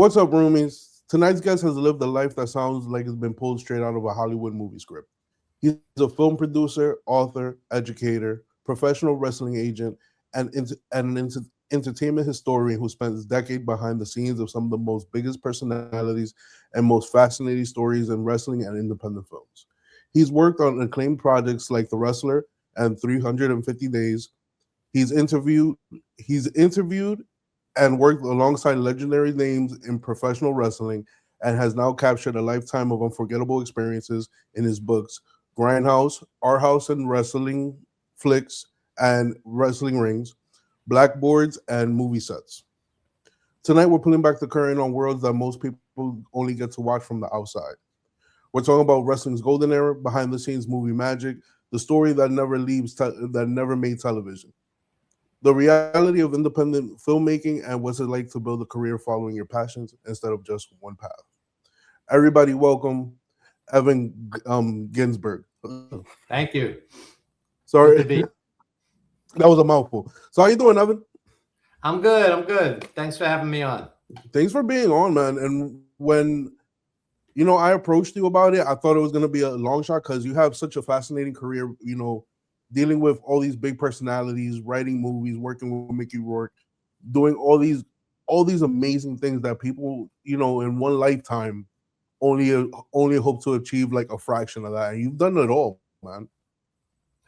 What's up, roomies? Tonight's guest has lived a life that sounds like it's been pulled straight out of a Hollywood movie script. He's a film producer, author, educator, professional wrestling agent, and entertainment historian who spends decades behind the scenes of some of the most biggest personalities and most fascinating stories in wrestling and independent films. He's worked on acclaimed projects like The Wrestler and 350 Days. He's interviewed and worked alongside legendary names in professional wrestling and has now captured a lifetime of unforgettable experiences in his books Grindhouse, Our House and Wrestling Flicks and Wrestling Rings, Blackboards, and Movie Sets. Tonight, we're pulling back the curtain on worlds that most people only get to watch from the outside. We're talking about wrestling's golden era, behind the scenes movie magic, the story that that never made television, the reality of independent filmmaking, and what's it like to build a career following your passions instead of just one path. Everybody, welcome Evan Ginzburg. Thank you. Sorry, Good to be. that was a mouthful. So, how you doing, Evan? I'm good. I'm good. Thanks for having me on. Thanks for being on, man. And when I approached you about it, I thought it was going to be a long shot because you have such a fascinating career. Dealing with all these big personalities, writing movies, working with Mickey Rourke, doing all these amazing things that people, in one lifetime only hope to achieve like a fraction of that. And you've done it all, man.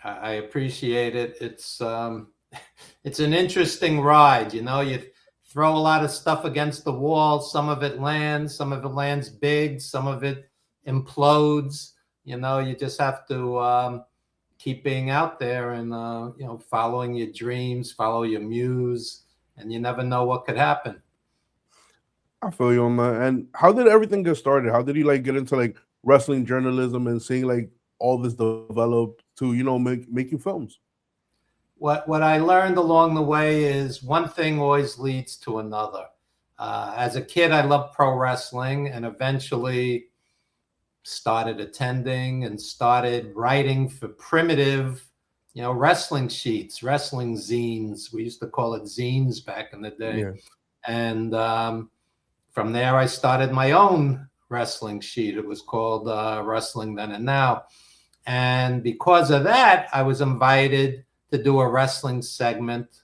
I appreciate it. It's an interesting ride. You throw a lot of stuff against the wall. Some of it lands big. Some of it implodes. You just have to keep being out there and following your dreams, follow your muse, and you never know what could happen. I feel you on that. And how did everything get started? How did you like get into like wrestling journalism and seeing like all this develop to making films? What I learned along the way is one thing always leads to another. As a kid, I loved pro wrestling and eventually started attending and started writing for primitive, wrestling sheets, wrestling zines. We used to call it zines back in the day. Yeah. And from there, I started my own wrestling sheet. It was called Wrestling Then and Now. And because of that, I was invited to do a wrestling segment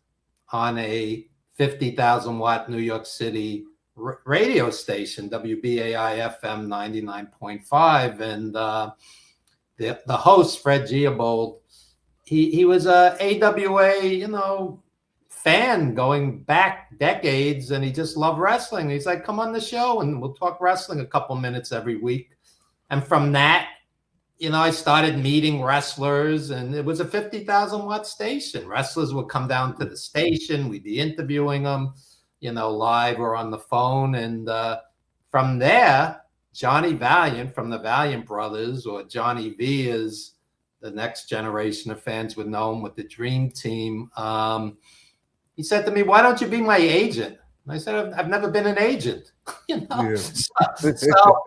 on a 50,000 watt New York City radio station, WBAI FM 99.5. And the host, Fred Giabold, he was a AWA, fan going back decades, and he just loved wrestling. He's like, come on the show and we'll talk wrestling a couple minutes every week. And from that, I started meeting wrestlers, and it was a 50,000 watt station. Wrestlers would come down to the station. We'd be interviewing them, live or on the phone. And from there, Johnny Valiant from the Valiant Brothers, or Johnny V as the next generation of fans would know him with the Dream Team, he said to me, why don't you be my agent? And I said, I've never been an agent. Yeah. So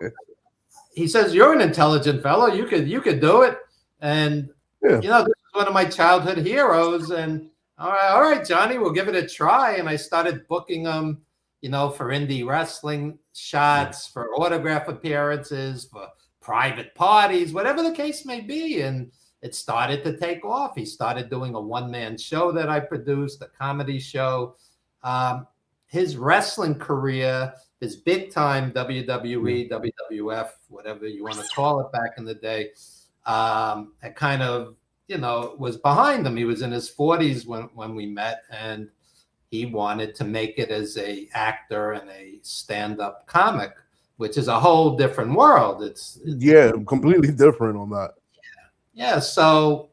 he says, you're an intelligent fellow. You could do it. And, Yeah. this is one of my childhood heroes. And all right, Johnny, we'll give it a try. And I started booking him, for indie wrestling shots, for autograph appearances, for private parties, whatever the case may be. And it started to take off. He started doing a one-man show that I produced, a comedy show. His wrestling career, his big-time WWE, WWF, whatever you want to call it back in the day, it kind of, was behind him. He was in his 40s when we met, and he wanted to make it as a actor and a stand-up comic, which is a whole different world. It's completely different on that. Yeah, so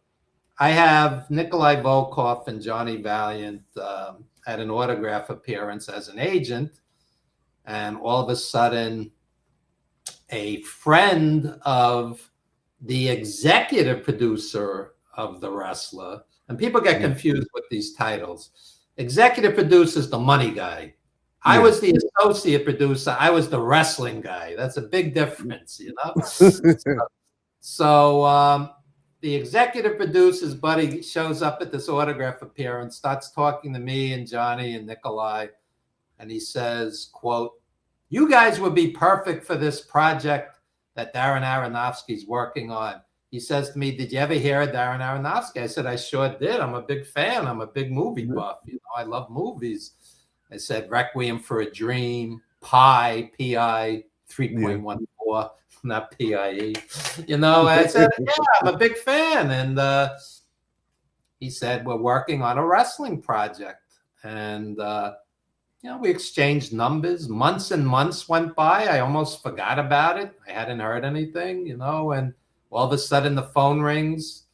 I have Nikolai Volkov and Johnny Valiant at an autograph appearance as an agent, and all of a sudden, a friend of the executive producer of The Wrestler, and people get confused with these titles. Executive producer is the money guy. I was the associate producer. I was the wrestling guy. That's a big difference, So the executive producer's buddy shows up at this autograph appearance, starts talking to me and Johnny and Nikolai, and he says, quote, you guys would be perfect for this project that Darren Aronofsky's working on. He says to me, did you ever hear of Darren Aronofsky? I said, I sure did. I'm a big fan. I'm a big movie buff. You know, I love movies. I said, Requiem for a Dream, Pi, P-I 3.14, not P-I-E. You know, I said, yeah, I'm a big fan. And he said, we're working on a wrestling project. And, you know, we exchanged numbers. Months and months went by. I almost forgot about it. I hadn't heard anything, you know, and all of a sudden the phone rings.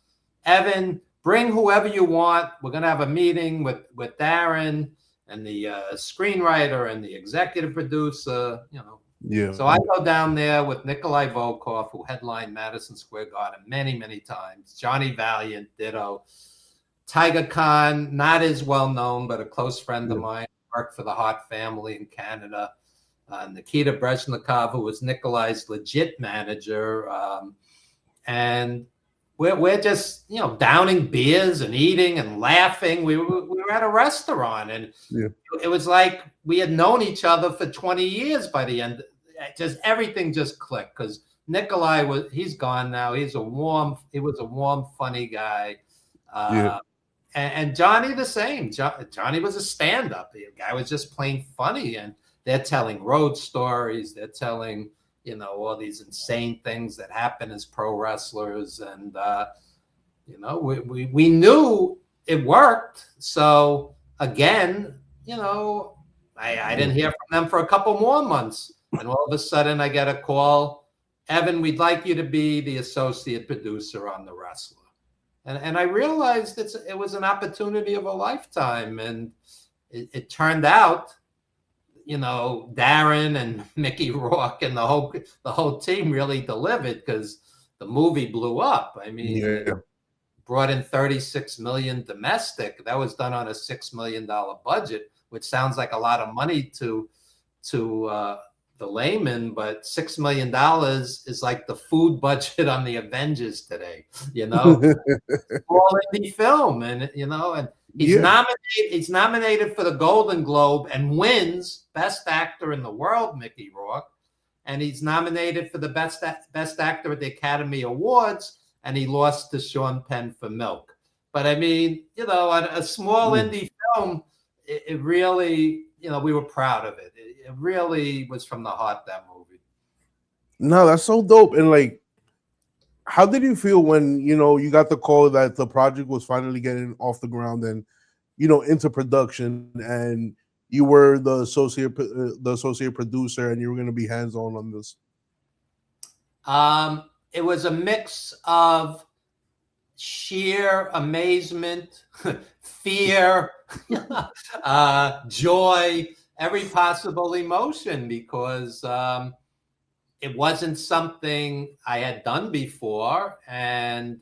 Evan, bring whoever you want. We're going to have a meeting with Darren and the screenwriter and the executive producer, you know. Yeah. So I go down there with Nikolai Volkov, who headlined Madison Square Garden many, many times. Johnny Valiant, ditto. Tiger Khan, not as well known, but a close friend of mine, worked for the Hart family in Canada. Nikita Brezhnikov, who was Nikolai's legit manager. And we're just, you know, downing beers and eating and laughing. We were at a restaurant, and it was like we had known each other for 20 years by the end. Just everything just clicked, because Nikolai he's gone now. He was a warm, funny guy. And Johnny the same. Johnny was a stand-up. The guy was just plain funny, and they're telling road stories. They're telling, you know, all these insane things that happen as pro wrestlers. And, you know, we knew it worked. So, again, you know, I didn't hear from them for a couple more months. And all of a sudden I get a call, Evan, we'd like you to be the associate producer on The Wrestler. And I realized it was an opportunity of a lifetime. And it turned out, you know, Darren and Mickey Rourke and the whole team really delivered, because the movie blew up. I mean, it brought in 36 million domestic. That was done on a $6 million budget, which sounds like a lot of money to the layman, but $6 million is like the food budget on the Avengers today, you know. All indie film, and you know, and he's nominated for the Golden Globe and wins Best Actor in the World, Mickey Rourke, and he's nominated for the Best Actor at the Academy Awards, and he lost to Sean Penn for Milk. But I mean, you know, a small indie film, it really, you know, we were proud of it. It really was from the heart, that movie. No, that's so dope. And like, how did you feel when, you know, you got the call that the project was finally getting off the ground and, you know, into production, and you were the associate producer, and you were going to be hands-on on this? It was a mix of sheer amazement, fear, joy, every possible emotion, because it wasn't something I had done before, and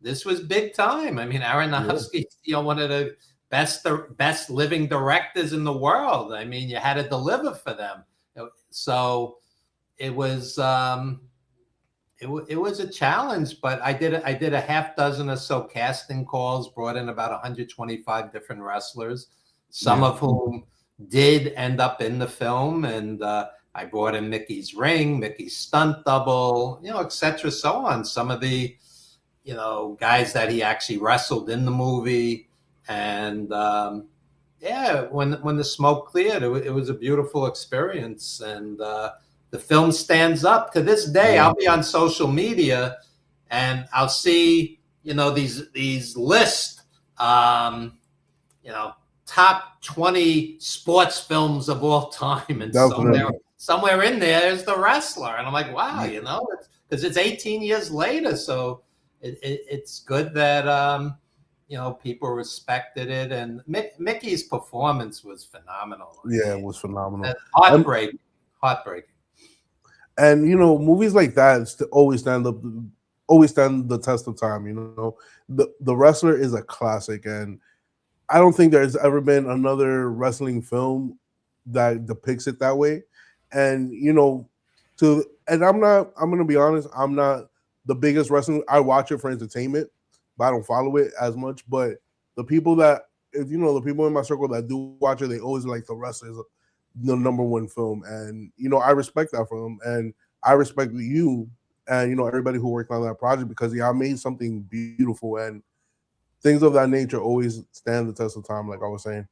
this was big time. I mean, Aronofsky, you know, one of the best living directors in the world. I mean, you had to deliver for them. So it was it was a challenge, but I did a half dozen or so casting calls, brought in about 125 different wrestlers, some of whom did end up in the film. And I brought in Mickey's ring, Mickey's stunt double, you know, et cetera, so on. Some of the, you know, guys that he actually wrestled in the movie. And when the smoke cleared, it was a beautiful experience. And the film stands up to this day. I'll be on social media and I'll see, you know, these lists, you know, top 20 sports films of all time, and somewhere in there is The Wrestler, and I'm like, wow, you know, because it's 18 years later, so it's good that you know, people respected it, and Mickey's performance was phenomenal. Yeah, it was phenomenal. Heartbreaking. And you know, movies like that always stand the test of time. You know, the Wrestler is a classic, and I don't think there's ever been another wrestling film that depicts it that way. And you know, I'm gonna be honest, I'm not the biggest wrestling. I watch it for entertainment, but I don't follow it as much. But the people in my circle that do watch it, they always like The Wrestler the number one film. And I respect that from him, and I respect you and everybody who worked on that project, because y'all made something beautiful, and things of that nature always stand the test of time, like I was saying.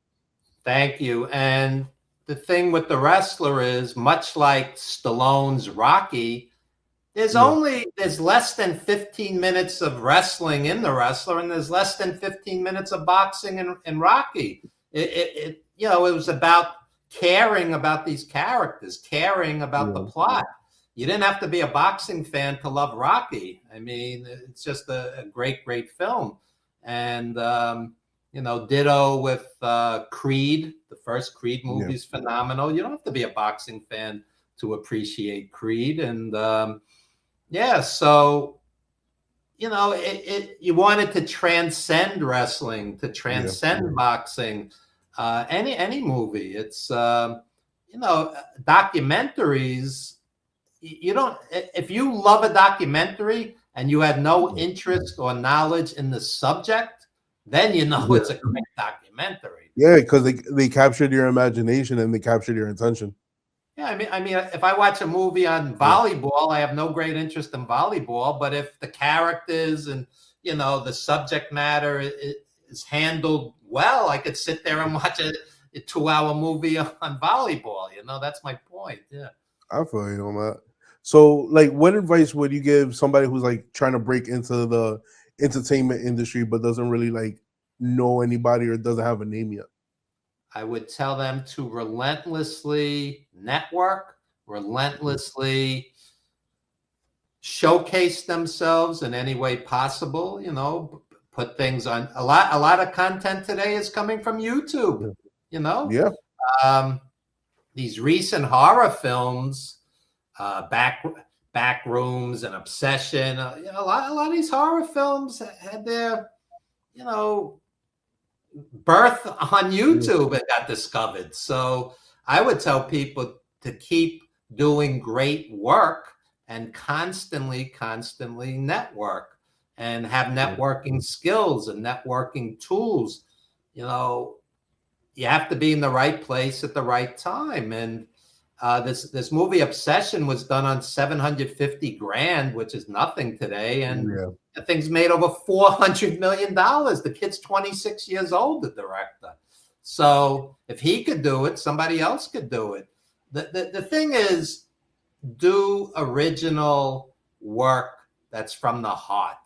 Thank you. And the thing with The Wrestler is, much like Stallone's Rocky, Yeah, there's less than 15 minutes of wrestling in The Wrestler, and there's less than 15 minutes of boxing in Rocky. It was about caring about these characters, caring about the yeah, plot. You didn't have to be a boxing fan to love Rocky. I mean, it's just a great, great film. And ditto with Creed. The first Creed yeah, movie is phenomenal. You don't have to be a boxing fan to appreciate Creed. And yeah, so you wanted to transcend wrestling, to yeah, transcend boxing. Any movie. It's documentaries. You don't. If you love a documentary and you had no interest or knowledge in the subject, then it's yeah. a great documentary. Yeah, because they captured your imagination and they captured your attention. Yeah, I mean, if I watch a movie on Yeah, volleyball, I have no great interest in volleyball. But if the characters and the subject matter is handled well, I could sit there and watch a 2-hour movie on volleyball. That's my point. Yeah. I feel you on that. So, like, what advice would you give somebody who's like trying to break into the entertainment industry but doesn't really like know anybody or doesn't have a name yet? I would tell them to relentlessly network, relentlessly showcase themselves in any way possible. Put things on. A lot of content today is coming from YouTube. Yeah, These recent horror films, back rooms and Obsession. A lot of these horror films had their birth on YouTube and got discovered. So I would tell people to keep doing great work and constantly network and have networking skills and networking tools. You have to be in the right place at the right time. And this movie Obsession was done on 750 grand, which is nothing today. And yeah, the thing's made over $400 million. The kid's 26 years old, the director. So if he could do it, somebody else could do it. The thing is, do original work that's from the heart.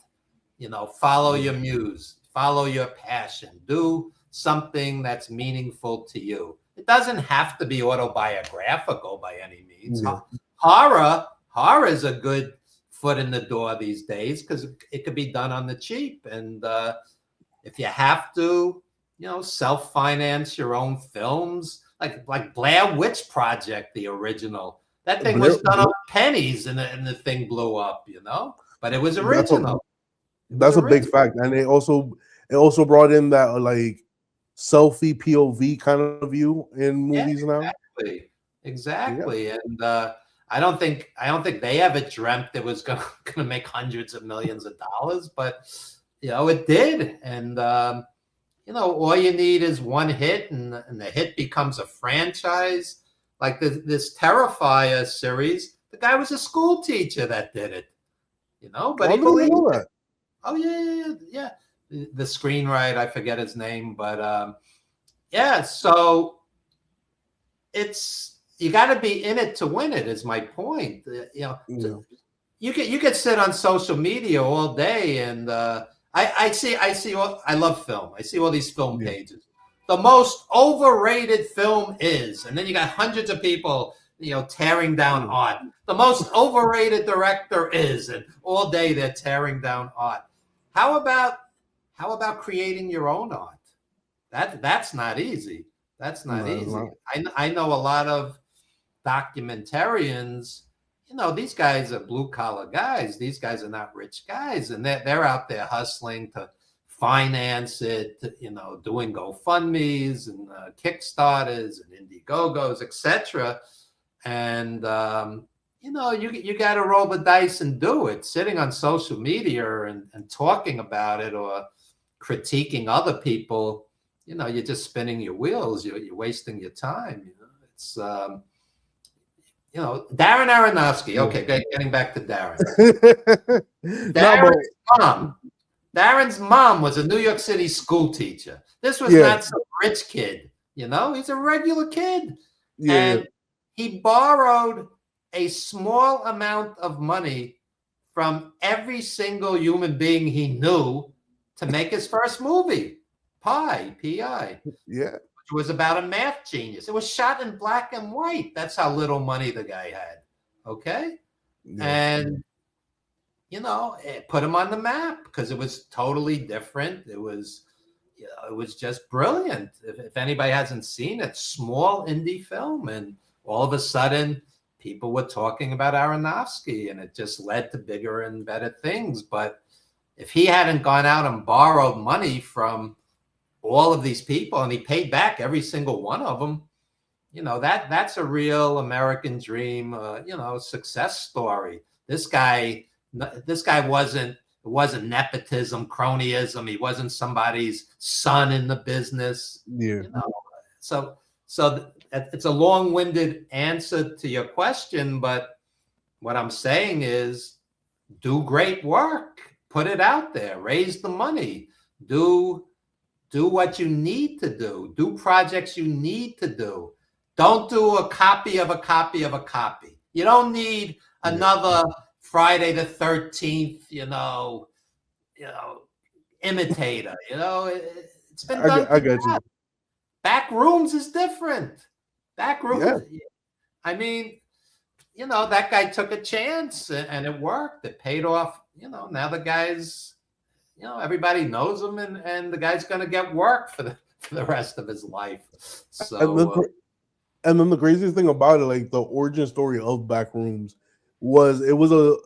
Follow your muse, follow your passion, do something that's meaningful to you. It doesn't have to be autobiographical by any means. yeah. Horror is a good foot in the door these days because it could be done on the cheap. And if you have to, self-finance your own films, like Blair Witch Project, the original. That thing was done on pennies, and the thing blew up. But it was original. That's a big fact, and it also brought in that like selfie POV kind of view in movies now. Exactly. And I don't think they ever dreamt it was going to make hundreds of millions of dollars, but it did. And all you need is one hit, and the hit becomes a franchise. Like this Terrifier series, the guy was a school teacher that did it. But he believed it. Oh yeah. The screenwriter, I forget his name, but yeah. So you got to be in it to win it. Is my point. You could sit on social media all day, and I love film. I see all these film pages. The most overrated film is, and then you got hundreds of people, tearing down art. The most overrated director is, and all day they're tearing down art. How about creating your own art? That's not easy. That's not easy. I know a lot of documentarians. These guys are blue collar guys. These guys are not rich guys, and they're out there hustling to finance it. Doing GoFundMe's and Kickstarters and Indiegogos, etc. And you got to roll the dice and do it. Sitting on social media and talking about it or critiquing other people, you're just spinning your wheels. You're wasting your time. It's Darren Aronofsky. Okay, getting back to Darren. No, Darren's mom was a New York City school teacher. This was yeah, not some rich kid, he's a regular kid. yeah, And he borrowed a small amount of money from every single human being he knew to make his first movie, P.I., yeah, which was about a math genius. It was shot in black and white. That's how little money the guy had. Okay. yeah. And, it put him on the map because it was totally different. It was just brilliant. If anybody hasn't seen it, small indie film. And all of a sudden, people were talking about Aronofsky, and it just led to bigger and better things. But if he hadn't gone out and borrowed money from all of these people, and he paid back every single one of them, that's a real American dream, success story. This guy wasn't nepotism, cronyism. He wasn't somebody's son in the business. Yeah. So it's a long-winded answer to your question, but what I'm saying is do great work, put it out there, raise the money, do what you need to do projects you need to do. Don't do a copy of a copy of a copy. You don't need another Friday the 13th, imitator. It's been done. I got you. Back Rooms is different. Back Rooms. Yeah. I mean, that guy took a chance and it worked. It paid off. Now the guy's, everybody knows him, and the guy's going to get work for the rest of his life. So. And then the craziest thing about it, like the origin story of Back Rooms, was it was a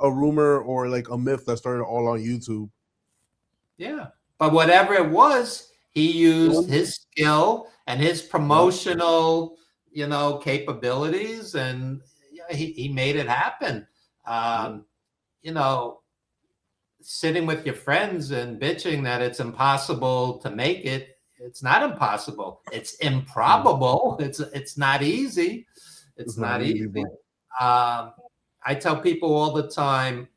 rumor or like a myth that started all on YouTube. Yeah, but whatever it was, he used his skill and his promotional, capabilities, and he made it happen. Sitting with your friends and bitching that it's impossible to make it. It's not impossible. It's improbable. It's not easy. It's not easy. I tell people all the time,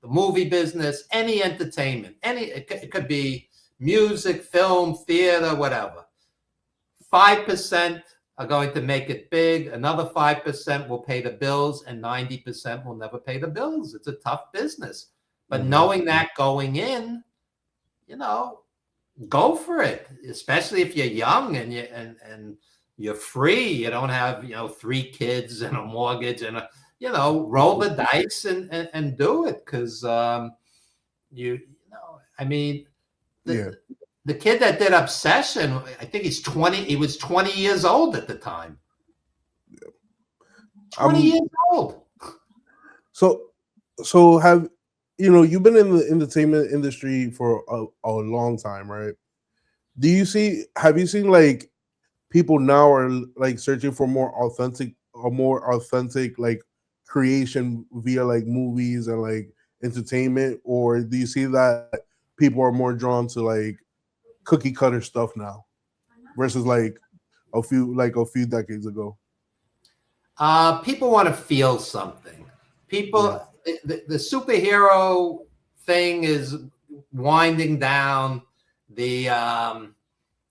the movie business, any entertainment, it could be music, film, theater, whatever. 5% are going to make it big. Another 5% will pay the bills, and 90% will never pay the bills. It's a tough business. But knowing that going in, go for it, especially if you're young and you're free. You don't have 3 kids and a mortgage and roll the dice and do it, because the kid that did Obsession, I think he's 20. He was 20 years old at the time. 20 years old. So have you've been in the entertainment industry for a long time, right? Have you seen like people now are like searching for more authentic like creation via like movies and like entertainment, or do you see that people are more drawn to like cookie cutter stuff now versus like a few decades ago? People want to feel something. People. The superhero thing is winding down.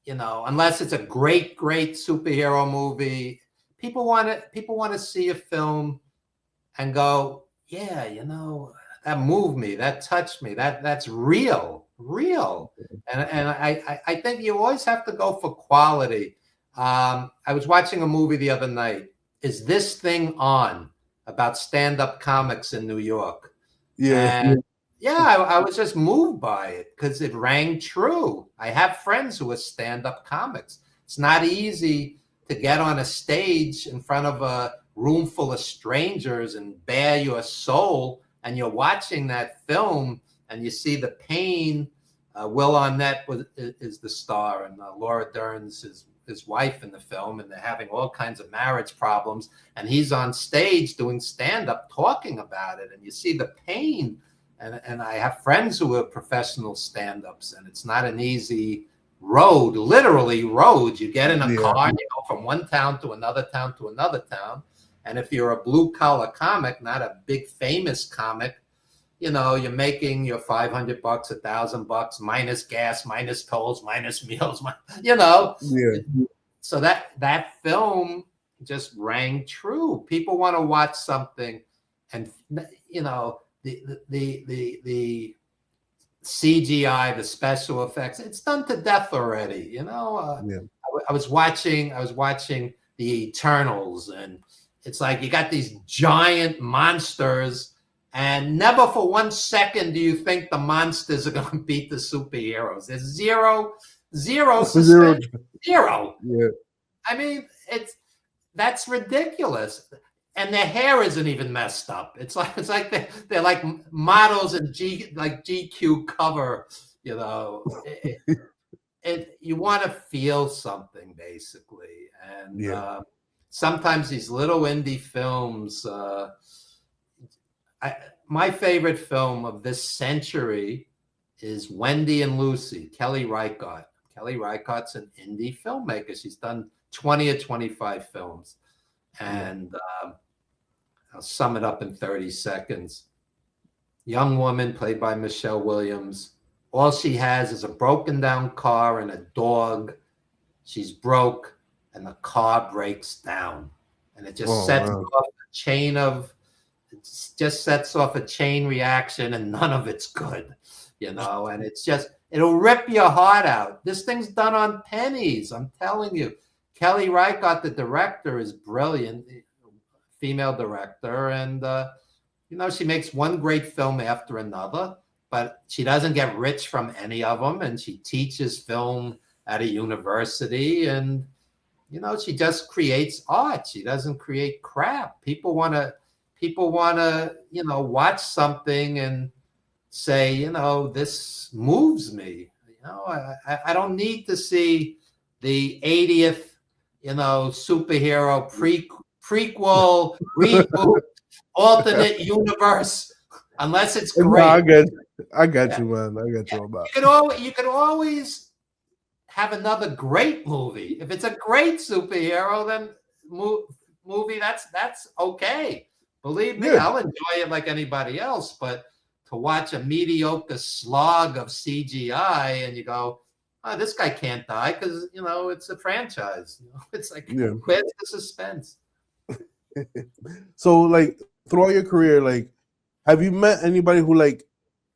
Unless it's a great superhero movie, people want to see a film and go, yeah, that moved me, that touched me, that's real. And I think you always have to go for quality. I was watching a movie the other night. Is This Thing On? About stand-up comics in New York. I was just moved by it because it rang true. I have friends who are stand-up comics. It's not easy to get on a stage in front of a room full of strangers and bare your soul, and you're watching that film and you see the pain. Will Arnett is the star, and Laura Dern's his wife in the film, and they're having all kinds of marriage problems, and he's on stage doing stand-up talking about it, and you see the pain. And I have friends who are professional stand-ups, and it's not an easy road, literally road. You get in a Yeah. car, you go from one town to another town to another town. And if you're a blue collar comic, not a big famous comic, you know, you're making your $500, $1,000 minus gas, minus tolls, minus meals, you know. Yeah. So that film just rang true. People want to watch something, and you know, the CGI, the special effects, it's done to death already. You know, Yeah. I was watching the Eternals, and it's like you got these giant monsters, and never for 1 second do you think the monsters are going to beat the superheroes. There's zero suspense, zero. Yeah. I mean, that's ridiculous. And their hair isn't even messed up. It's like they're like models in GQ cover. You know, you want to feel something basically, and Yeah. sometimes these little indie films. My favorite film of this century is Wendy and Lucy, Kelly Reichardt. Kelly Reichardt's an indie filmmaker. She's done 20 or 25 films. And I'll sum it up in 30 seconds. Young woman played by Michelle Williams. All she has is a broken down car and a dog. She's broke, and the car breaks down. And it just sets off a chain reaction, and none of it's good, you know, and it'll rip your heart out. This thing's done on pennies, I'm telling you. Kelly Reichardt, the director, is brilliant, female director, and you know, she makes one great film after another, but she doesn't get rich from any of them, and she teaches film at a university, and you know, she just creates art. She doesn't create crap. People want to, you know, watch something and say, you know, this moves me. You know, I don't need to see the 80th, you know, superhero prequel, reboot, alternate universe, unless it's great. No, I got you, man. I got you on that. You could always have another great movie. If it's a great superhero, then movie, that's okay. Believe me, I'll enjoy it like anybody else. But to watch a mediocre slog of CGI and you go, oh, this guy can't die because, you know, it's a franchise. You know? It's like, where's the suspense? So, like, throughout your career, like, have you met anybody who, like,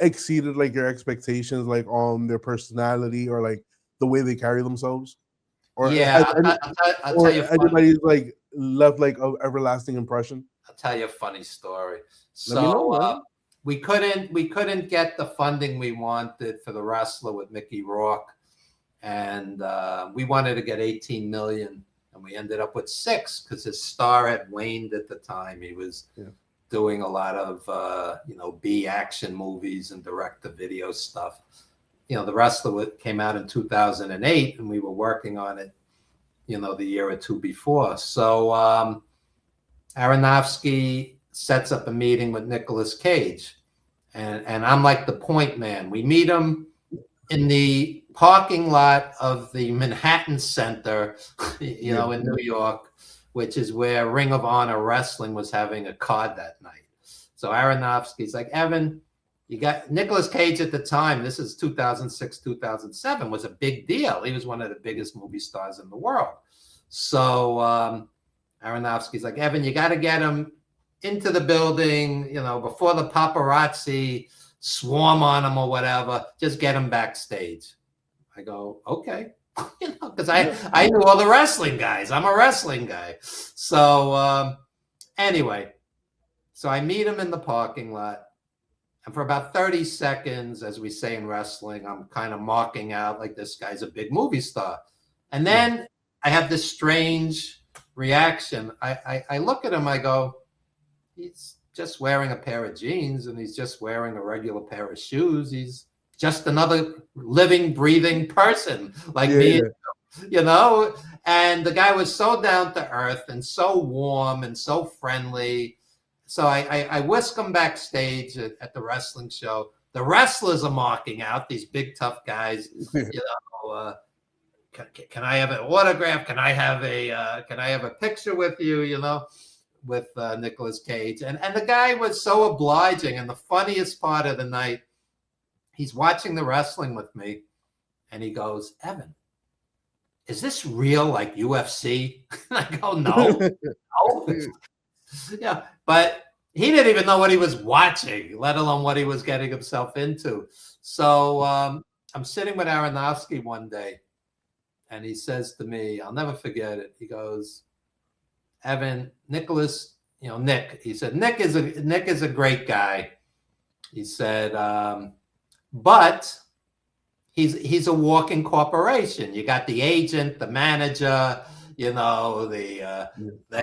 exceeded, like, your expectations, like, on their personality or, like, the way they carry themselves? Or yeah, I'll tell you anybody's, like, left, like, an everlasting impression? I'll tell you a funny story. Let me know, we couldn't get the funding we wanted for The Wrestler with Mickey Rourke, and we wanted to get 18 million, and we ended up with 6 because his star had waned at the time. He was doing a lot of you know, B action movies and direct-to-video stuff. You know, The Wrestler came out in 2008, and we were working on it, you know, the year or two before. So Aronofsky sets up a meeting with Nicolas Cage, and I'm like the point man. We meet him in the parking lot of the Manhattan Center, you know, in New York, which is where Ring of Honor Wrestling was having a card that night. So Aronofsky's like, Evan, you got Nicolas Cage at the time. This is 2006, 2007, was a big deal. He was one of the biggest movie stars in the world. So Aronofsky's like, Evan, you got to get him into the building, you know, before the paparazzi swarm on him or whatever. Just get him backstage. I go, okay. You know, because I knew all the wrestling guys. I'm a wrestling guy. So anyway, so I meet him in the parking lot. And for about 30 seconds, as we say in wrestling, I'm kind of marking out like this guy's a big movie star. And then I have this strange reaction. I look at him, I go, he's just wearing a pair of jeans and he's just wearing a regular pair of shoes. He's just another living, breathing person like me, you know? And the guy was so down to earth and so warm and so friendly. So I whisk him backstage at the wrestling show. The wrestlers are marking out, these big, tough guys, you know, can I have an autograph? Can I have a picture with you? With Nicolas Cage. And the guy was so obliging. And the funniest part of the night, he's watching the wrestling with me, and he goes, Evan, is this real, like UFC? And I go, no. Yeah, but he didn't even know what he was watching, let alone what he was getting himself into. So I'm sitting with Aronofsky one day, and he says to me, I'll never forget it. He goes, Evan, Nicholas, Nick. He said, Nick is a great guy. He said, but he's a walking corporation. You got the agent, the manager, the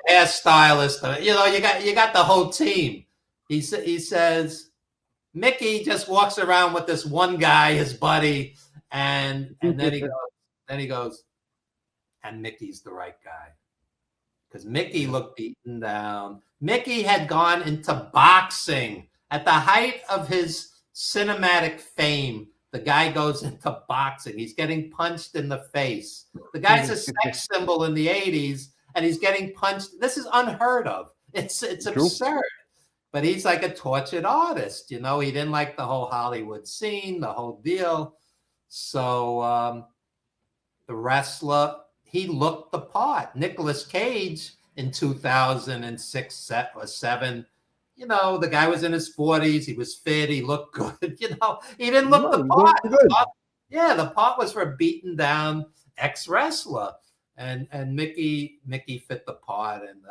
hairstylist. You got the whole team. He says, Mickey just walks around with this one guy, his buddy, and then he goes, and Mickey's the right guy. Because Mickey looked beaten down. Mickey had gone into boxing at the height of his cinematic fame. The guy goes into boxing. He's getting punched in the face. The guy's a sex symbol in the 80s, and he's getting punched. This is unheard of. It's absurd. But he's like a tortured artist. He didn't like the whole Hollywood scene, the whole deal. So the wrestler, he looked the part. Nicolas Cage in 2006 or 7, the guy was in his 40s. He was fit. He looked good. He didn't look the part. The part was for a beaten down ex-wrestler. And Mickey fit the part. And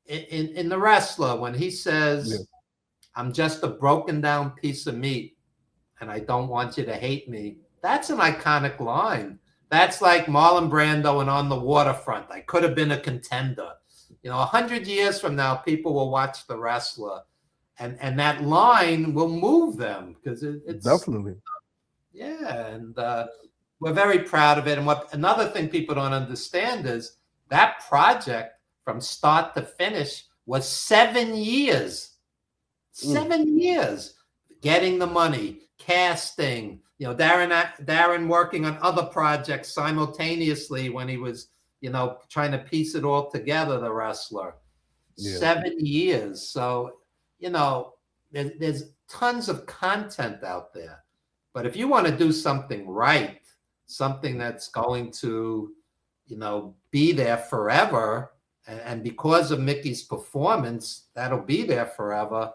in The Wrestler, when he says, I'm just a broken down piece of meat and I don't want you to hate me, that's an iconic line. That's like Marlon Brando and On the Waterfront. I could have been a contender. 100 years from now, people will watch The Wrestler, and that line will move them because it's definitely. Yeah, and we're very proud of it. And another thing people don't understand is that project from start to finish was 7 years. 7 years getting the money, casting. Darren working on other projects simultaneously when he was, trying to piece it all together, The Wrestler. 7 years. So, there's tons of content out there. But if you want to do something right, something that's going to, be there forever, and because of Mickey's performance, that'll be there forever,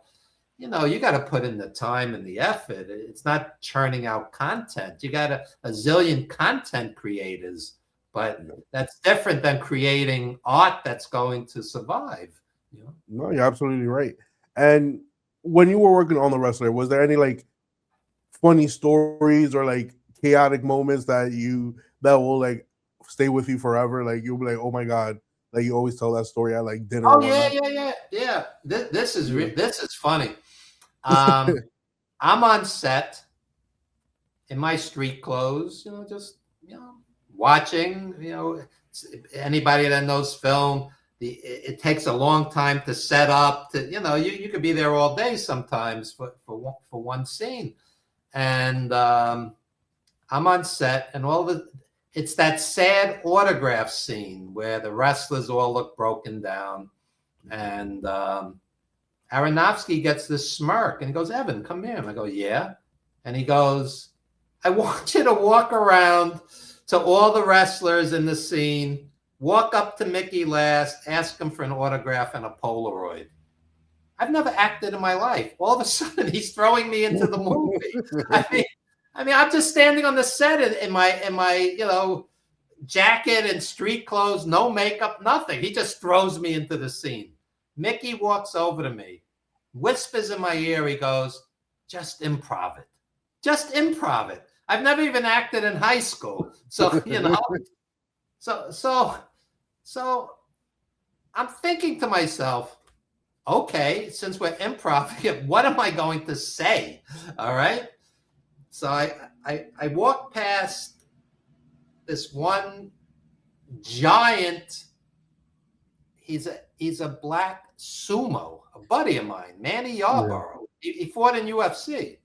you got to put in the time and the effort. It's not churning out content. You got a zillion content creators, but that's different than creating art that's going to survive. No, you're absolutely right. And when you were working on The Wrestler, was there any funny stories or chaotic moments that will stay with you forever? You'll be like, oh my God. You always tell that story at dinner. Oh yeah. This is funny. I'm on set in my street clothes, just watching. Anybody that knows film, it takes a long time to set up. You could be there all day sometimes for one scene, and I'm on set, and it's that sad autograph scene where the wrestlers all look broken down, and Aronofsky gets this smirk and he goes, Evan, come here. And I go, yeah. And he goes, I want you to walk around to all the wrestlers in the scene, walk up to Mickey last, ask him for an autograph and a Polaroid. I've never acted in my life. All of a sudden, he's throwing me into the movie. I mean, I'm just standing on the set in my jacket and street clothes, no makeup, nothing. He just throws me into the scene. Mickey walks over to me, whispers in my ear. He goes, "Just improv it. Just improv it." I've never even acted in high school, so so I'm thinking to myself, okay, since we're improv, what am I going to say? All right. So I walked past this one giant. He's a black sumo, a buddy of mine, Manny Yarborough. He fought in UFC.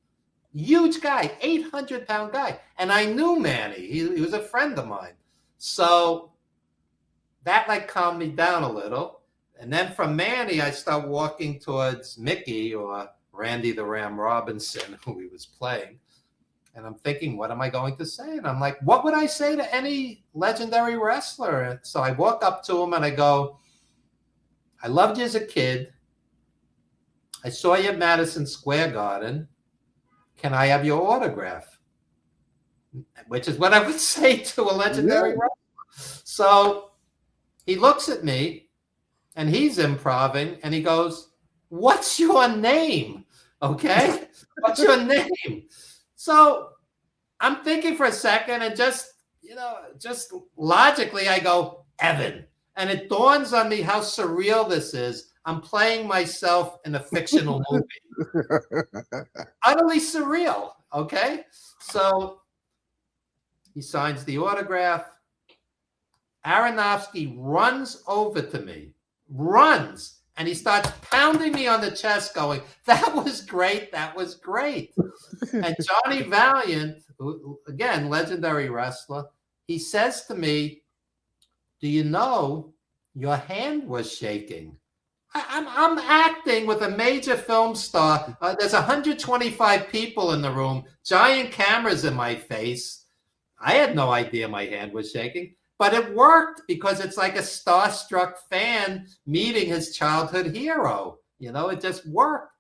huge guy, 800-pound guy. And I knew Manny. He was a friend of mine. So that like calmed me down a little. And then from Manny, I start walking towards Mickey, or Randy the Ram Robinson, who he was playing. And I'm thinking, what am I going to say? And I'm like, what would I say to any legendary wrestler? And so I walk up to him and I go, I loved you as a kid. I saw you at Madison Square Garden. Can I have your autograph? Which is what I would say to a legendary wrestler. So he looks at me and he's improvising and he goes, what's your name? Okay. What's your name? So I'm thinking for a second and just logically I go, Evan. And it dawns on me how surreal this is. I'm playing myself in a fictional movie. Utterly surreal. Okay. So he signs the autograph. Aronofsky runs over to me, and he starts pounding me on the chest going, that was great. That was great. And Johnny Valiant, who, again, legendary wrestler, he says to me, do you know your hand was shaking? I'm acting with a major film star. There's 125 people in the room, giant cameras in my face. I had no idea my hand was shaking, but it worked because it's like a starstruck fan meeting his childhood hero. You know, it just worked.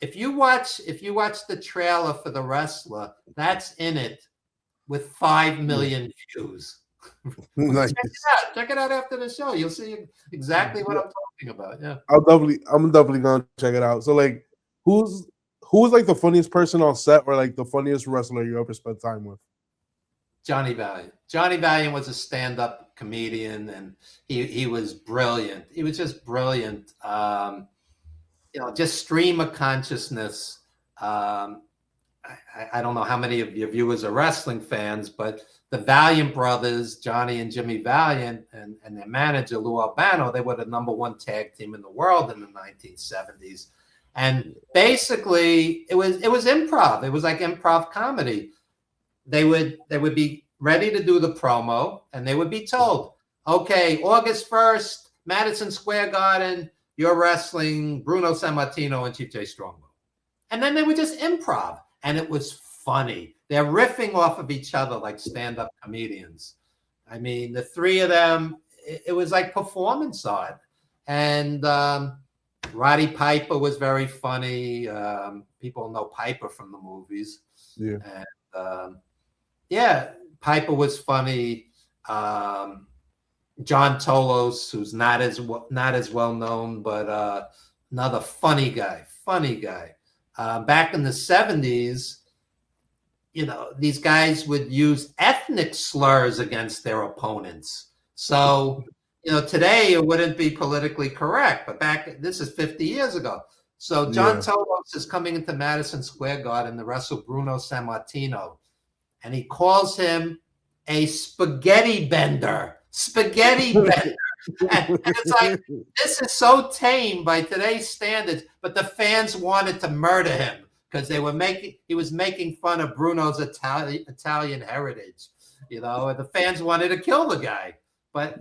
If you watch the trailer for The Wrestler, that's in it with 5 million views. Nice. Check it out after the show. You'll see exactly what I'm talking about. Yeah. I'm definitely gonna check it out. So like who's like the funniest person on set, or like the funniest wrestler you ever spent time with? Johnny Valiant. Johnny Valiant was a stand-up comedian, and he was brilliant. He was just brilliant. Just stream of consciousness. I don't know how many of your viewers are wrestling fans, but the Valiant brothers, Johnny and Jimmy Valiant, and their manager, Lou Albano, they were the #1 tag team in the world in the 1970s. And basically, it was improv. It was like improv comedy. They would be ready to do the promo, and they would be told, okay, August 1st, Madison Square Garden, you're wrestling Bruno Sammartino and Chief Jay Strongbow. And then they would just improv, and it was funny. They're riffing off of each other like stand-up comedians. I mean, the three of them, it was like performance art. And Roddy Piper was very funny. People know Piper from the movies. Yeah. And Piper was funny. John Tolos, who's not as well known, but another funny guy. Back in the 70s, these guys would use ethnic slurs against their opponents. So, today it wouldn't be politically correct, but this is 50 years ago. So John Tolos is coming into Madison Square Garden to wrestle Bruno Sammartino, and he calls him a spaghetti bender. And it's like, this is so tame by today's standards, but the fans wanted to murder him because he was making fun of Bruno's Italian heritage, and the fans wanted to kill the guy. But,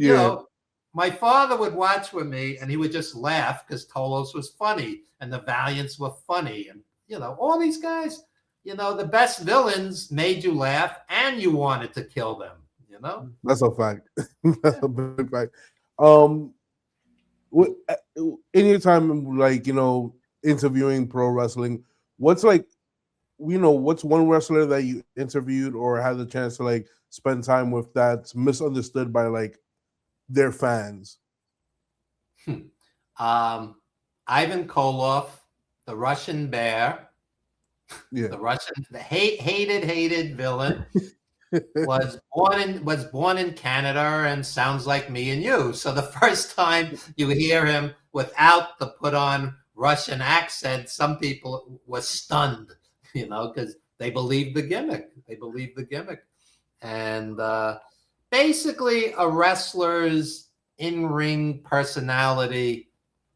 my father would watch with me and he would just laugh because Tolos was funny and the Valiants were funny. And, all these guys, the best villains made you laugh and you wanted to kill them, That's a fact. That's a big fact. In your time, like, interviewing pro wrestling, what's one wrestler that you interviewed or had the chance to like spend time with that's misunderstood by like their fans? Ivan Koloff, the Russian Bear, the hated villain, was born in Canada and sounds like me and you. So the first time you hear him without the put on Russian accent, some people were stunned, because they believed the gimmick. And basically a wrestler's in-ring personality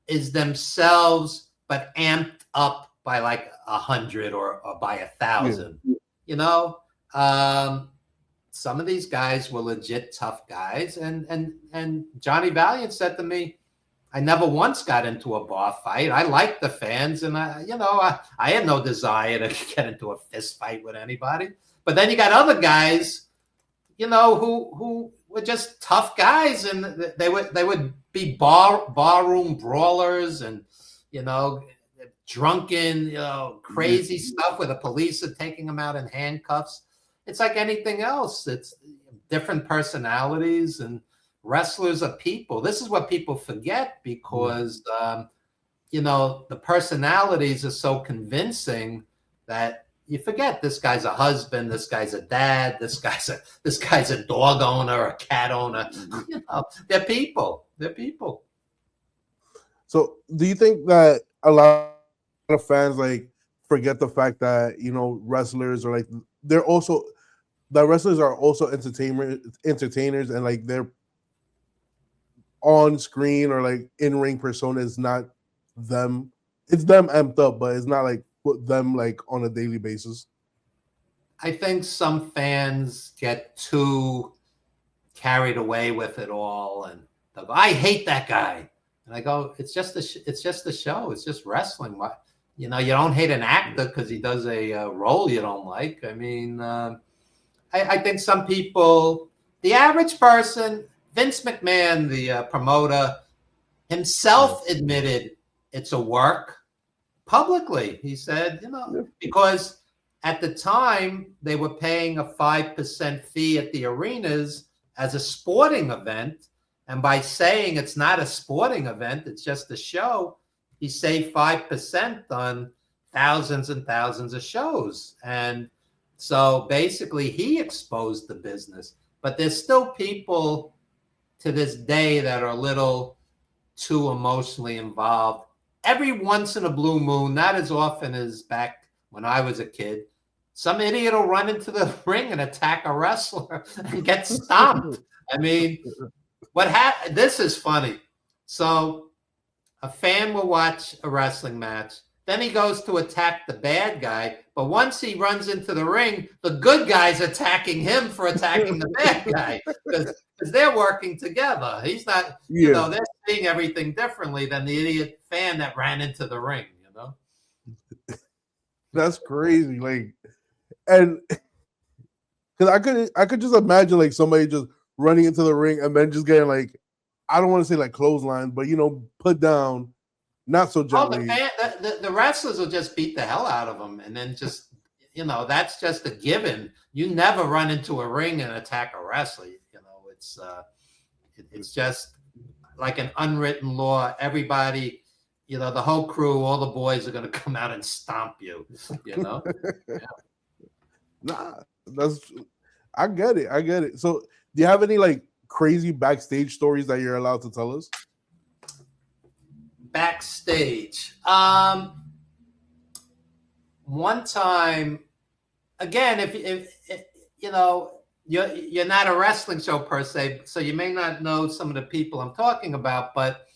is themselves, but amped up by like 100 or by 1,000. Yeah. You know, some of these guys were legit tough guys, and Johnny Valiant said to me, I never once got into a bar fight. I liked the fans, and I had no desire to get into a fist fight with anybody. But then you got other guys, who were just tough guys, and they would be barroom brawlers, and drunken, crazy stuff where the police are taking them out in handcuffs. It's like anything else. It's different personalities, and wrestlers are people. This is what people forget, because the personalities are so convincing that you forget this guy's a husband, this guy's a dad, this guy's a dog owner, a cat owner. They're people. They're people. So do you think that a lot of fans like forget the fact that wrestlers are like wrestlers are also entertainers, and like they're on screen or like in ring persona is not them. It's them amped up, but it's not like them like on a daily basis. I think some fans get too carried away with it all, and they'll go, I hate that guy. And I go, it's just a show. It's just wrestling. What, you don't hate an actor because he does a role you don't like. I mean, I think some people, the average person, Vince McMahon, the promoter, himself admitted it's a work publicly. He said, because at the time they were paying a 5% fee at the arenas as a sporting event. And by saying it's not a sporting event, it's just a show, he saved 5% on thousands and thousands of shows. And so basically he exposed the business. But there's still people to this day that are a little too emotionally involved. Every once in a blue moon, not as often as back when I was a kid, some idiot will run into the ring and attack a wrestler and get stomped. I mean, this is funny. So a fan will watch a wrestling match. Then he goes to attack the bad guy. But once he runs into the ring, the good guy's attacking him for attacking the bad guy, because they're working together. He's not, they're seeing everything differently than the idiot fan that ran into the ring, That's crazy. Like, and because I could just imagine like somebody just running into the ring and then just getting like, I don't want to say like clothesline, but put down, not so gently. The wrestlers will just beat the hell out of them, and then just that's just a given. You never run into a ring and attack a wrestler. It's just like an unwritten law. Everybody, the whole crew, all the boys are going to come out and stomp you. Yeah. Nah, I get it. So, do you have any like crazy backstage stories that you're allowed to tell us? Backstage. One time, again, if you're not a wrestling show per se, so you may not know some of the people I'm talking about, but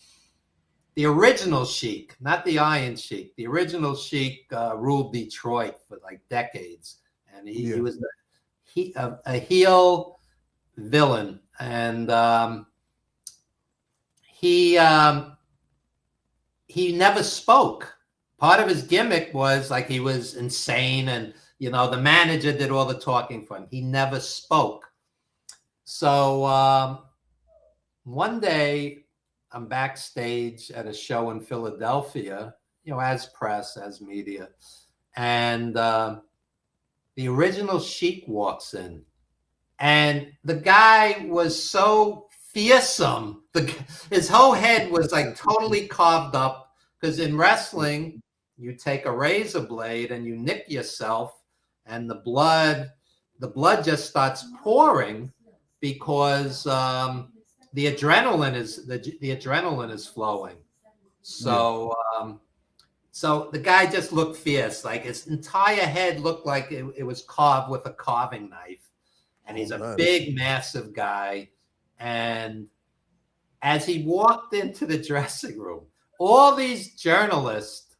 the original Sheik, not the Iron Sheik, the original Sheik ruled Detroit for like decades, and he was a heel villain, and he never spoke. Part of his gimmick was like he was insane, and the manager did all the talking for him. He never spoke. So one day I'm backstage at a show in Philadelphia, as press, as media, and the original Sheik walks in, and the guy was so fearsome. His whole head was like totally carved up, because in wrestling, you take a razor blade and you nick yourself, and the blood just starts pouring, because the adrenaline is flowing. So so the guy just looked fierce. Like his entire head looked like it was carved with a carving knife, and he's a big, massive guy. And as he walked into the dressing room, all these journalists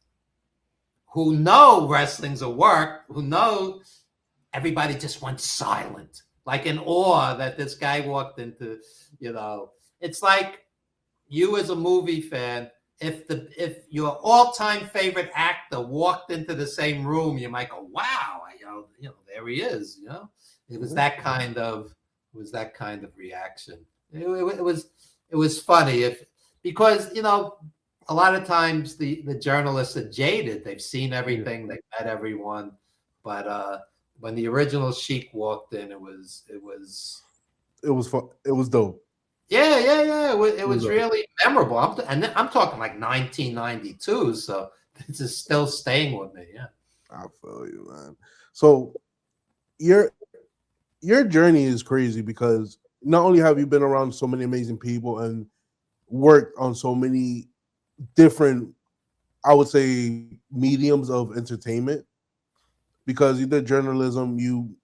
who know wrestling's a work, who know, everybody just went silent, like in awe that this guy walked into, it's like you as a movie fan, if your all-time favorite actor walked into the same room, you might go, wow, there he is, It was that kind of reaction. It was funny because a lot of times the journalists are jaded. They've seen everything, they've met everyone, but when the original Sheik walked in, it was fun. It was dope. Yeah. It was really memorable. I'm talking like 1992, so this is still staying with me. Yeah, I feel you, man. So your journey is crazy because not only have you been around so many amazing people and worked on so many different, I would say, mediums of entertainment, because you did journalism, you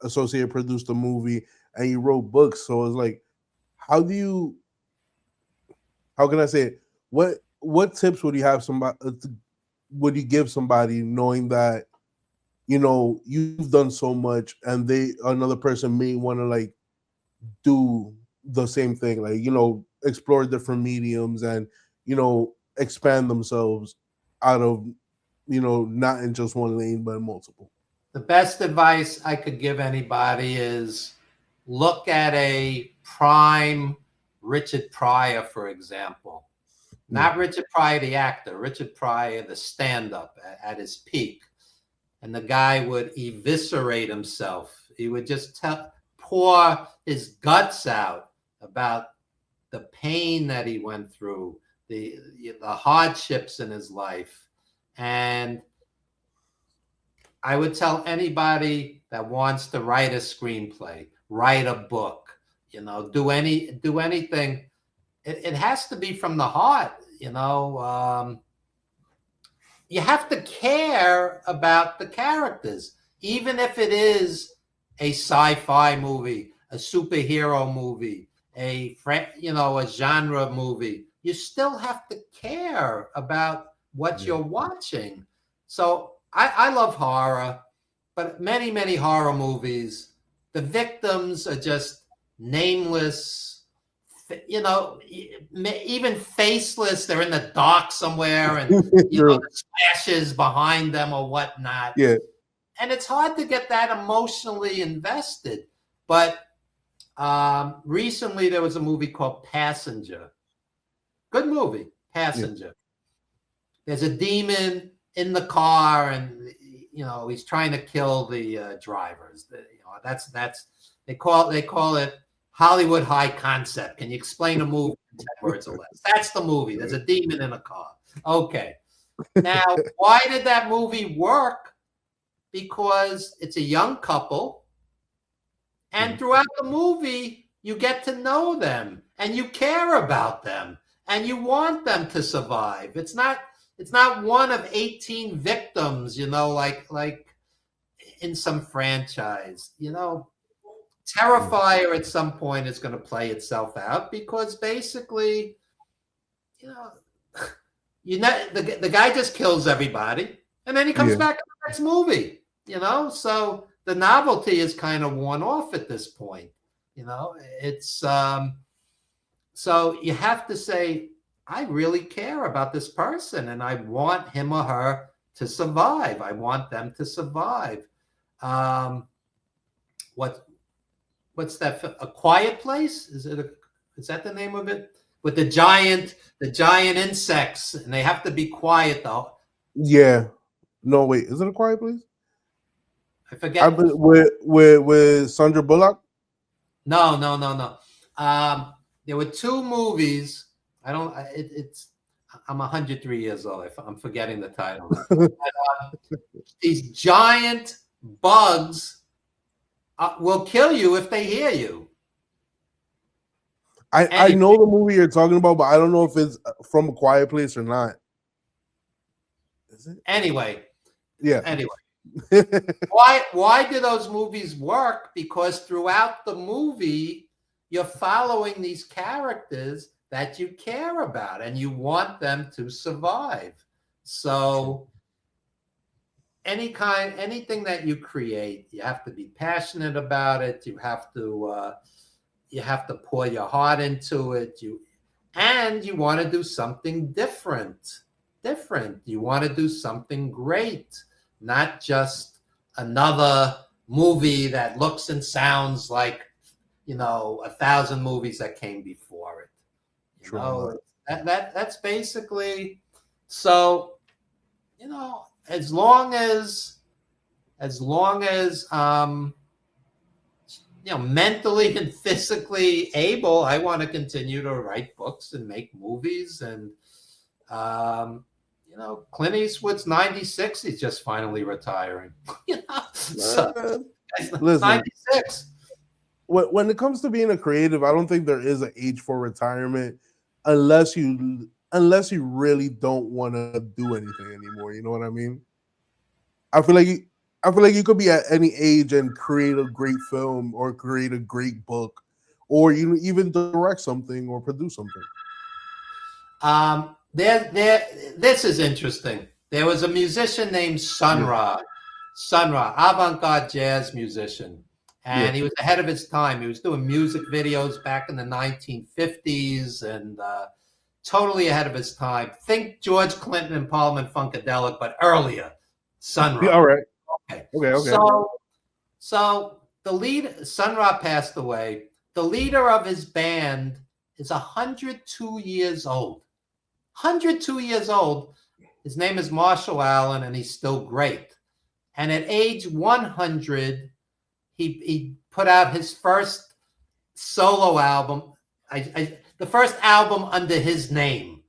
associate produced a movie, and you wrote books. So it's like, how can I say it? What tips would you have would you give somebody knowing that you've done so much and another person may want to like do the same thing, like explore different mediums and expand themselves out of not in just one lane but in multiple? The best advice I could give anybody is look at a prime Richard Pryor, for example. Not Richard Pryor, the actor, Richard Pryor, the stand-up at his peak. And the guy would eviscerate himself. He would just pour his guts out about the pain that he went through, the hardships in his life. And I would tell anybody that wants to write a screenplay, write a book, do anything. It has to be from the heart, You have to care about the characters, even if it is a sci-fi movie, a superhero movie, a genre movie. You still have to care about what you're watching. So I love horror, but many, many horror movies, the victims are just nameless, even faceless. They're in the dark somewhere and, the splashes behind them or whatnot. Yeah. And it's hard to get that emotionally invested. But recently there was a movie called Passenger. Good movie, Passenger. Yeah. There's a demon in the car, and he's trying to kill the drivers. That's they call it Hollywood high concept. Can you explain a movie in 10 words or less? That's the movie. There's a demon in a car. Okay. Now, why did that movie work? Because it's a young couple, and throughout the movie, you get to know them, and you care about them, and you want them to survive. It's not one of 18 victims, like in some franchise. Terrifier at some point is going to play itself out because basically, the guy just kills everybody and then he comes back in the next movie. So the novelty is kind of worn off at this point. It's so you have to say, I really care about this person and I want him or her to survive. I want them to survive. What's that? A Quiet Place? Is that the name of it? With the giant insects, and they have to be quiet though. Yeah. No, wait. Is it A Quiet Place? I forget. With Sandra Bullock? No. There were two movies. I'm 103 years old. I'm forgetting the title. These giant bugs will kill you if they hear you. I know the movie you're talking about, but I don't know if it's from A Quiet Place or not. Is it? Anyway. Yeah. Why do those movies work? Because throughout the movie, you're following these characters that you care about and you want them to survive. So anything that you create, you have to be passionate about it. You have to pour your heart into it. You want to do something different. You want to do something great, not just another movie that looks and sounds like 1,000 movies that came before it. That's basically. So, as long as mentally and physically able, I want to continue to write books and make movies. And Clint Eastwood's 96. He's just finally retiring. So, listen, 96. When it comes to being a creative, I don't think there is an age for retirement, unless you really don't want to do anything anymore. You know what I mean? I feel like you could be at any age and create a great film or create a great book, or even direct something or produce something. This is interesting. There was a musician named Sun Ra, avant-garde jazz musician. And he was ahead of his time. He was doing music videos back in the 1950s and totally ahead of his time. Think George Clinton and Parliament Funkadelic, but earlier. Sun Ra. All right. Okay. So the lead, Sun Ra passed away. The leader of his band is 102 years old. 102 years old. His name is Marshall Allen, and he's still great. And at age 100, he put out his first solo album, the first album under his name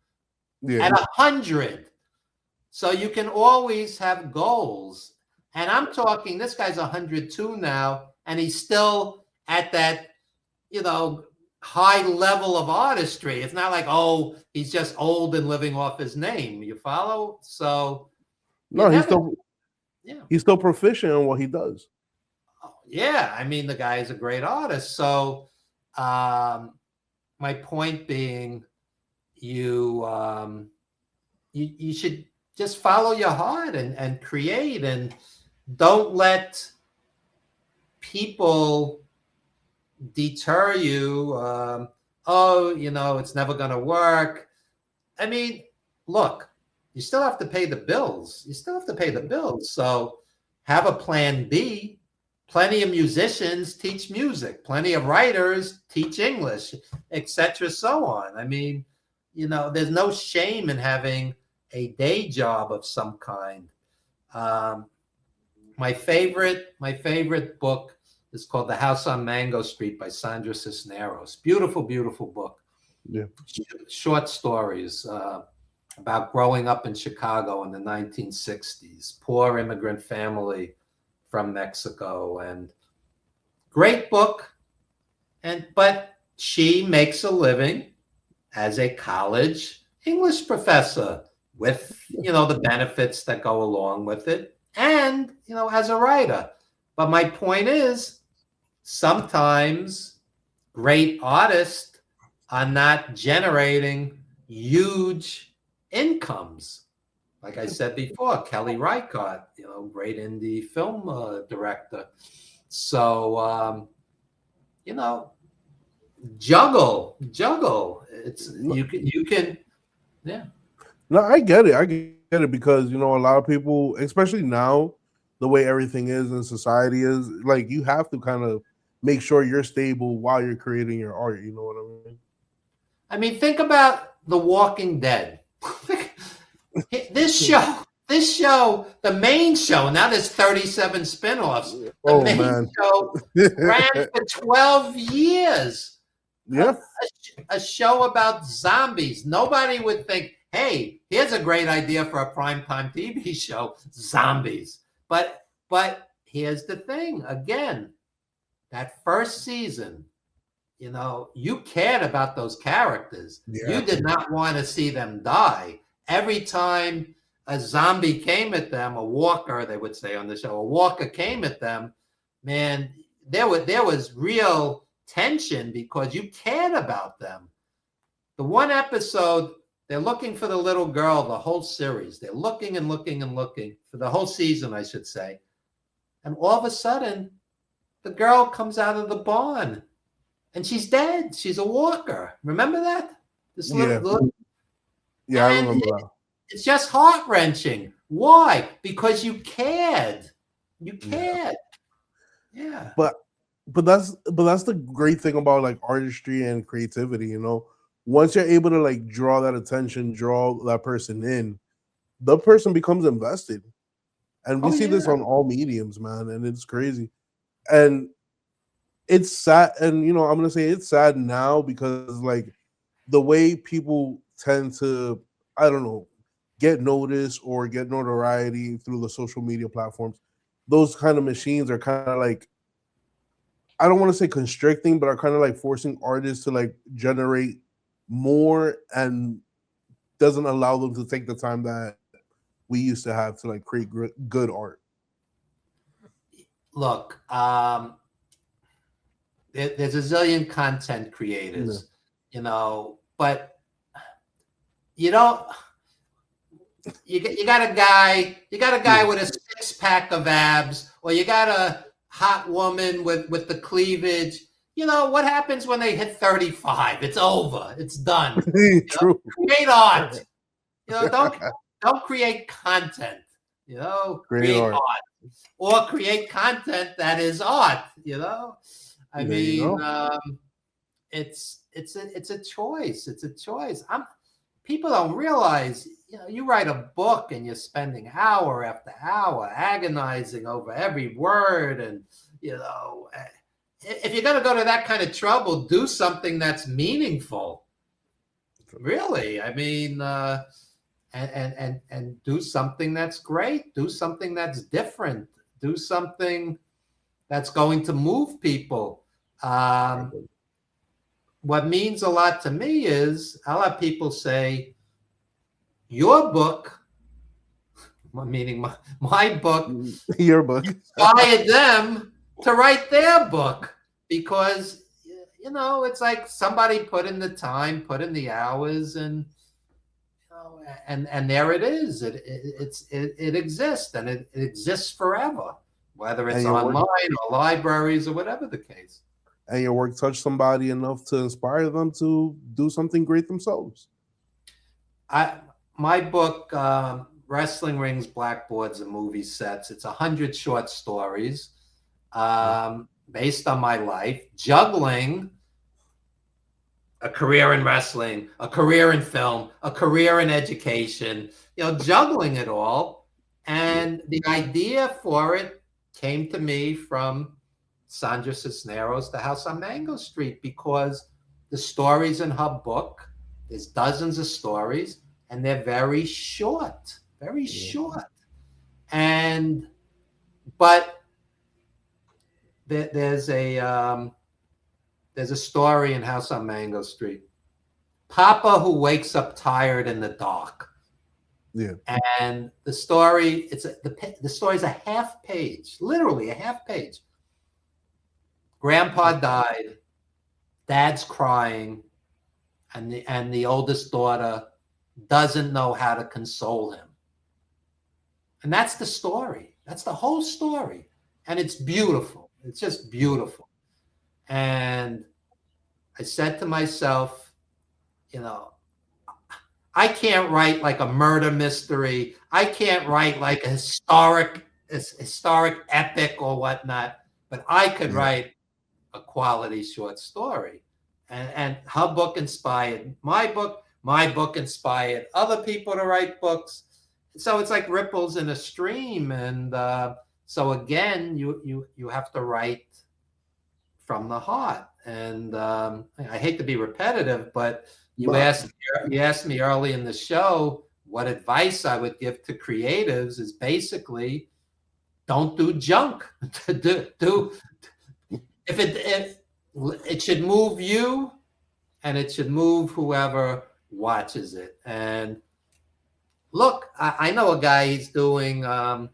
at 100. So you can always have goals. And I'm talking, this guy's 102 now, and he's still at that, high level of artistry. It's not like, he's just old and living off his name. You follow? So no, he's still proficient in what he does. Yeah, I mean, the guy is a great artist. So my point being, you should just follow your heart and create, and don't let people deter you. It's never going to work. I mean, look, you still have to pay the bills. So have a plan B. Plenty of musicians teach music. Plenty of writers teach English, etc. So on. I mean, there's no shame in having a day job of some kind. My favorite book is called The House on Mango Street by Sandra Cisneros. Beautiful, beautiful book. Yeah. Short stories about growing up in Chicago in the 1960s. Poor immigrant family from Mexico, and great book. But she makes a living as a college English professor with, the benefits that go along with it, and, as a writer. But my point is, sometimes great artists are not generating huge incomes. Like I said before, Kelly Reichardt, great indie film director. So, juggle. It's you can, yeah. No, I get it because a lot of people, especially now, the way everything is in society is like you have to kind of make sure you're stable while you're creating your art. You know what I mean? I mean, think about The Walking Dead. This show, the main show, now there's 37 spinoffs. The main show ran for 12 years. Yeah. A show about zombies. Nobody would think, hey, here's a great idea for a primetime TV show, zombies. But here's the thing, again, that first season, you cared about those characters. Yeah. You did not want to see them die. Every time a zombie came at them, a walker, they would say on the show, a walker came at them, man, there was real tension because you cared about them. The one episode They're looking for the little girl the whole series. They're looking and looking and looking for the whole season, I should say. And all of a sudden, the girl comes out of the barn and she's dead. She's a walker. Remember that? This little yeah, I and remember that. it's just heart-wrenching. Why? Because you cared. You cared. Yeah. But that's the great thing about like artistry and creativity, you know. Once you're able to like draw that attention, draw that person in, the person becomes invested. And we see this on all mediums, man, and it's crazy. And it's sad, and you know, I'm gonna say it's sad now because like the way people tend to, I don't know, get noticed or get notoriety through the social media platforms, those kind of machines are kind of like, I don't want to say constricting, but are kind of like forcing artists to like generate more and doesn't allow them to take the time that we used to have to like create good art. Look, there's a zillion content creators, you know, but you don't. You got a guy with a 6-pack of abs, or you got a hot woman with the cleavage. You know what happens when they hit 35? It's over. It's done. True. Create art. You know, don't create content. You know, create art. Or create content that is art. You know, I mean, it's a choice. It's a choice. People don't realize, you know, you write a book and you're spending hour after hour agonizing over every word. And, you know, if you're going to go to that kind of trouble, do something that's meaningful. Really. I mean, and do something that's great. Do something that's different. Do something that's going to move people. What means a lot to me is I'll have people say, your book, meaning my book, your book, inspired them to write their book, because, you know, it's like somebody put in the time, put in the hours, and, you know, and there it is. It exists, and it exists forever, whether it's online or libraries or whatever the case. And your work touched somebody enough to inspire them to do something great themselves. My book, Wrestling Rings, Blackboards, and Movie Sets, it's 100 short stories based on my life, juggling a career in wrestling, a career in film, a career in education, you know, juggling it all. And the idea for it came to me from Sandra Cisneros, The House on Mango Street, because the stories in her book, there's dozens of stories, and they're very short, very short. And, but there's a story in House on Mango Street. Papa who wakes up tired in the dark. Yeah. And the story, the story's a half page, literally a half page. Grandpa died, dad's crying, and the oldest daughter doesn't know how to console him. And that's the story. That's the whole story. And it's beautiful. It's just beautiful. And I said to myself, you know, I can't write like a murder mystery. I can't write like a historic epic or whatnot, but I could write a quality short story. And her book inspired my book inspired other people to write books. So it's like ripples in a stream. And so again, you have to write from the heart. And I hate to be repetitive, but you asked me early in the show what advice I would give to creatives is basically don't do junk. If it should move you, and it should move whoever watches it. And look, I know a guy, he's doing a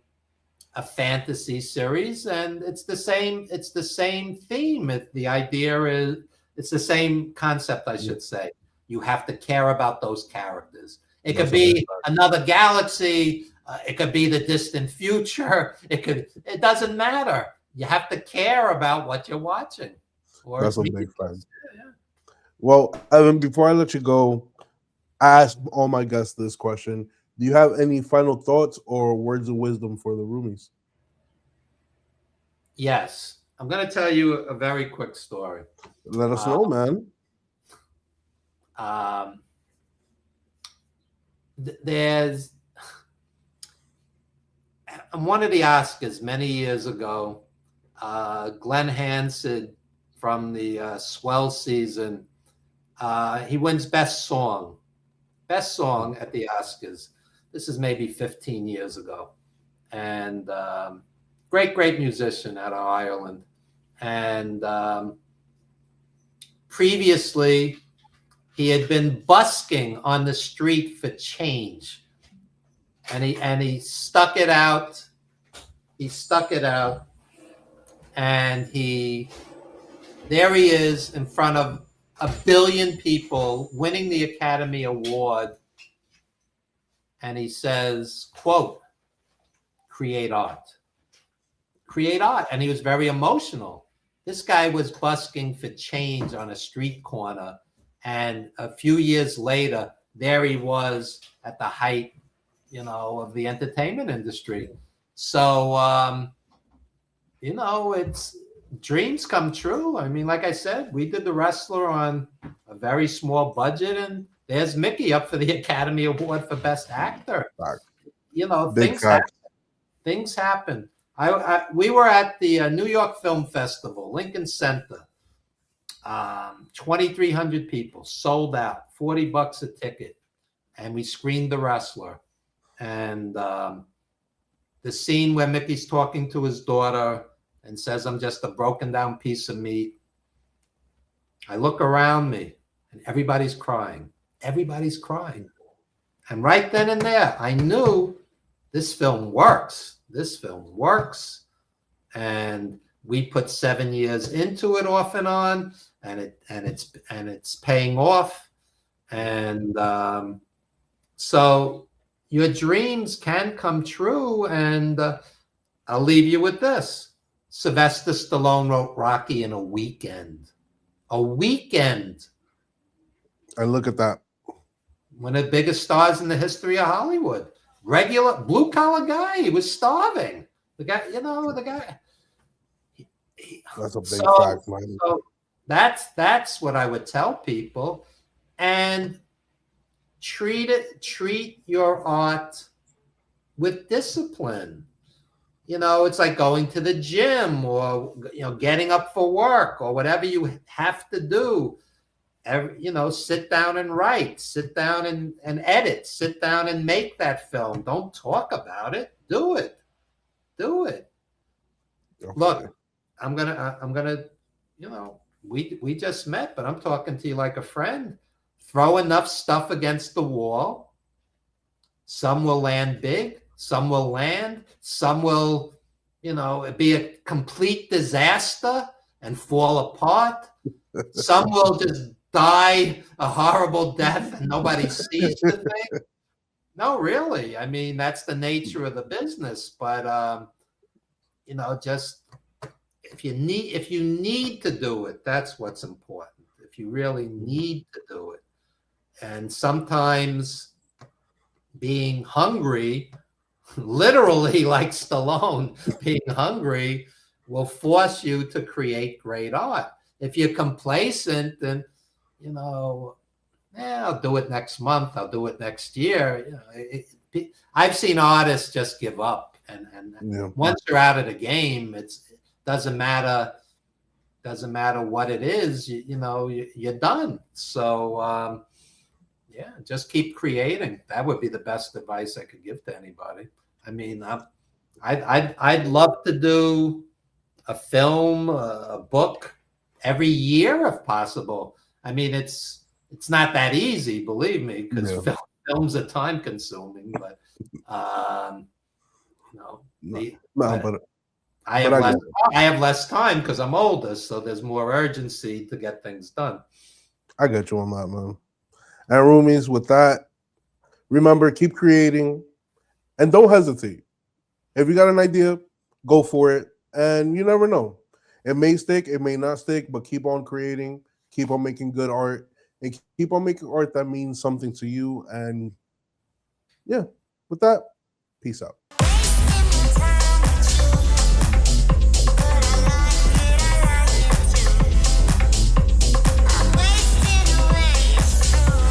fantasy series, and it's the same theme. The idea is, it's the same concept, I should say. You have to care about those characters. It That's could be another galaxy. It could be the distant future. It doesn't matter. You have to care about what you're watching. That's a big fact. Yeah. Well, Evan, before I let you go, I ask all my guests this question. Do you have any final thoughts or words of wisdom for the roomies? Yes. I'm going to tell you a very quick story. Let us know, man. There's one of the Oscars many years ago, Glenn Hansard from the Swell season, he wins best song at the Oscars. This is maybe 15 years ago. And great musician out of Ireland. And previously, he had been busking on the street for change. And he stuck it out. And there he is in front of 1 billion people winning the Academy Award. And he says, quote, create art. Create art. And he was very emotional. This guy was busking for change on a street corner. And a few years later, there he was at the height, of the entertainment industry. So, it's dreams come true. I mean, like I said, we did The Wrestler on a very small budget, and there's Mickey up for the Academy Award for Best Actor. Things happen. We were at the New York Film Festival, Lincoln Center. 2,300 people, sold out, $40 a ticket, and we screened The Wrestler. And the scene where Mickey's talking to his daughter and says, "I'm just a broken down piece of meat." I look around me, and everybody's crying. Everybody's crying. And right then and there, I knew this film works. This film works. And we put 7 years into it off and on, and it's paying off. And so your dreams can come true. And I'll leave you with this. Sylvester Stallone wrote Rocky in a weekend. A weekend. And look at that. One of the biggest stars in the history of Hollywood. Regular blue collar guy. He was starving. The guy. That's a big fact, man. So that's what I would tell people. And treat your art with discipline. It's like going to the gym or getting up for work or whatever you have to do. Sit down and write, sit down and edit, sit down and make that film. Don't talk about it. Do it. Okay. Look, I'm gonna, we just met, but I'm talking to you like a friend. Throw enough stuff against the wall. Some will land big. Some will land. Some will, be a complete disaster and fall apart. Some will just die a horrible death and nobody sees the thing. No, really. I mean, that's the nature of the business. But, just if you need to do it, that's what's important. If you really need to do it. And sometimes being hungry, literally like Stallone, being hungry will force you to create great art. If you're complacent, then, I'll do it next month. I'll do it next year. I've seen artists just give up. And once you're out of the game, it doesn't matter what it is, you're done. So, just keep creating. That would be the best advice I could give to anybody. I mean, I'd love to do a film, a book every year if possible. I mean, it's not that easy, believe me, because films are time consuming. But I have less time because I'm older, so there's more urgency to get things done. I got you on that, man. And roomies, with that, remember, keep creating and don't hesitate. If you got an idea, go for it. And you never know. It may stick, it may not stick, but keep on creating, keep on making good art, and keep on making art that means something to you. And yeah, with that, peace out.